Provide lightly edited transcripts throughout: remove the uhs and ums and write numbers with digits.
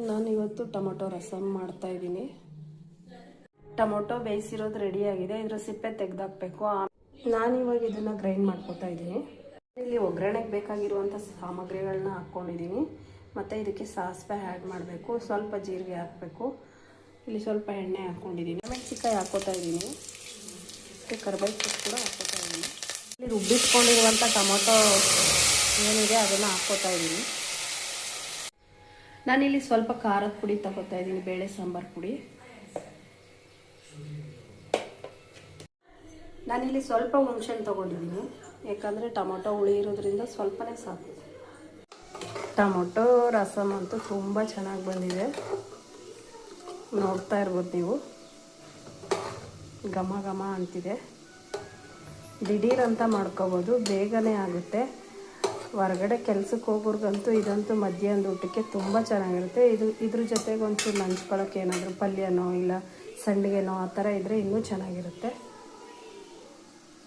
ನಾನು ಇವತ್ತು ಟೊಮೊಟೊ ರಸಮ್ ಮಾಡ್ತಾ ಇದ್ದೀನಿ. ಟೊಮೊಟೊ ಬೇಯಿಸಿರೋದು ರೆಡಿ ಆಗಿದೆ. ಇದರ ಸಿಪ್ಪೆ ತೆಗೆದಾಕಬೇಕು. ನಾನು ಇವಾಗ ಇದನ್ನು ಗ್ರೈಂಡ್ ಮಾಡ್ಕೊತಾ ಇದ್ದೀನಿ. ಇಲ್ಲಿ ಒಗ್ಗರಣೆಗೆ ಬೇಕಾಗಿರುವಂಥ ಸಾಮಗ್ರಿಗಳನ್ನ ಹಾಕ್ಕೊಂಡಿದ್ದೀನಿ. ಮತ್ತು ಇದಕ್ಕೆ ಸಾಸಿವೆ ಆ್ಯಡ್ ಮಾಡಬೇಕು, ಸ್ವಲ್ಪ ಜೀರಿಗೆ ಹಾಕಬೇಕು, ಇಲ್ಲಿ ಸ್ವಲ್ಪ ಎಣ್ಣೆ ಹಾಕ್ಕೊಂಡಿದ್ದೀನಿ, ಮೆಣಸಿನ್ಕಾಯಿ ಹಾಕ್ಕೋತಾ ಇದ್ದೀನಿ, ಮತ್ತು ಕರಿಬೇವು ಸೊಪ್ಪು ಕೂಡ ಹಾಕ್ಕೋತಾ ಇದ್ದೀನಿ. ಇಲ್ಲಿ ರುಬ್ಬಿಟ್ಕೊಂಡಿರುವಂಥ ಟೊಮೊಟೊ ಏನಿದೆ ಅದನ್ನು ಹಾಕ್ಕೋತಾ ಇದ್ದೀನಿ. ನಾನಿಲ್ಲಿ ಸ್ವಲ್ಪ ಖಾರದ ಪುಡಿ ತಗೋತಾ ಇದ್ದೀನಿ, ಬೇಳೆ ಸಾಂಬಾರು ಪುಡಿ. ನಾನಿಲ್ಲಿ ಸ್ವಲ್ಪ ಹುಣಸೆಹಣ್ಣು ತೊಗೊಂಡಿದ್ದೀನಿ, ಯಾಕಂದರೆ ಟೊಮೊಟೊ ಹುಳಿ ಇರೋದ್ರಿಂದ ಸ್ವಲ್ಪನೇ ಸಾಕು. ಟೊಮೊಟೊ ರಸಮ್ ಅಂತೂ ತುಂಬ ಚೆನ್ನಾಗಿ ಬಂದಿದೆ, ನೋಡ್ತಾ ಇರ್ಬೋದು ನೀವು. ಘಮ ಘಮ ಅಂತಿದೆ. ದಿಢೀರ್ ಅಂತ ಮಾಡ್ಕೋಬೋದು, ಬೇಗನೆ ಆಗುತ್ತೆ. ಹೊರಗಡೆ ಕೆಲ್ಸಕ್ಕೆ ಹೋಗೋರ್ಗಂತೂ ಇದಂತೂ ಮಧ್ಯಾಹ್ನದ ಊಟಕ್ಕೆ ತುಂಬ ಚೆನ್ನಾಗಿರುತ್ತೆ. ಇದ್ರ ಜೊತೆಗೆ ಒಂಚೂರು ನಂಚ್ಕೊಳ್ಳೋಕೆ ಏನಾದರೂ ಪಲ್ಯನೋ ಇಲ್ಲ ಸಂಡಿಗೆನೋ ಆ ಥರ ಇದ್ದರೆ ಇನ್ನೂ ಚೆನ್ನಾಗಿರುತ್ತೆ.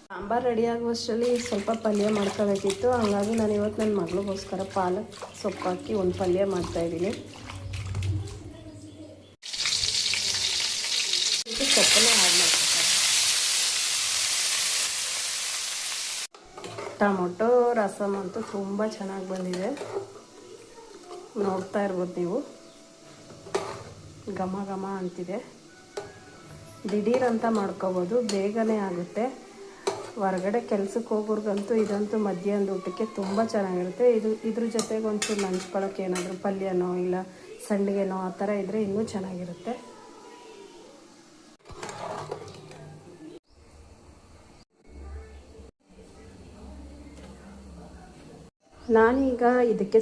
ಸಾಂಬಾರು ರೆಡಿ ಆಗುವಷ್ಟರಲ್ಲಿ ಸ್ವಲ್ಪ ಪಲ್ಯ ಮಾಡ್ಕೋಬೇಕಿತ್ತು. ಹಾಗಾಗಿ ನಾನು ಇವತ್ತು ನನ್ನ ಮಗಳಿಗೋಸ್ಕರ ಪಾಲಕ್ ಸೊಪ್ಪು ಹಾಕಿ ಒಂದು ಪಲ್ಯ ಮಾಡ್ತಾಯಿದ್ದೀನಿ. ಸೊಪ್ಪನ್ನು ಆ್ಯಡ್ ಮಾಡ್ಕೊತಾರೆ. ಟೊಮೊಟೊ ರಸಮ್ ಅಂತೂ ತುಂಬ ಚೆನ್ನಾಗಿ ಬಂದಿದೆ, ನೋಡ್ತಾ ಇರ್ಬೋದು ನೀವು. ಘಮ ಘಮ ಅಂತಿದೆ. ದಿಢೀರ್ ಅಂತ ಮಾಡ್ಕೋಬೋದು, ಬೇಗನೆ ಆಗುತ್ತೆ. ಹೊರಗಡೆ ಕೆಲ್ಸಕ್ಕೆ ಹೋಗೋರ್ಗಂತೂ ಇದಂತೂ ಮಧ್ಯಾಹ್ನದ ಊಟಕ್ಕೆ ತುಂಬ ಚೆನ್ನಾಗಿರುತ್ತೆ. ಇದ್ರ ಜೊತೆಗೆ ಒಂಚೂರು ನಂಚ್ಕೊಳ್ಳೋಕೆ ಏನಾದರೂ ಪಲ್ಯನೋ ಇಲ್ಲ ಸಂಡಿಗೆನೋ ಆ ಥರ ಇದ್ದರೆ ಇನ್ನೂ ಚೆನ್ನಾಗಿರುತ್ತೆ. ನಾನೀಗ ಇದಕ್ಕೆ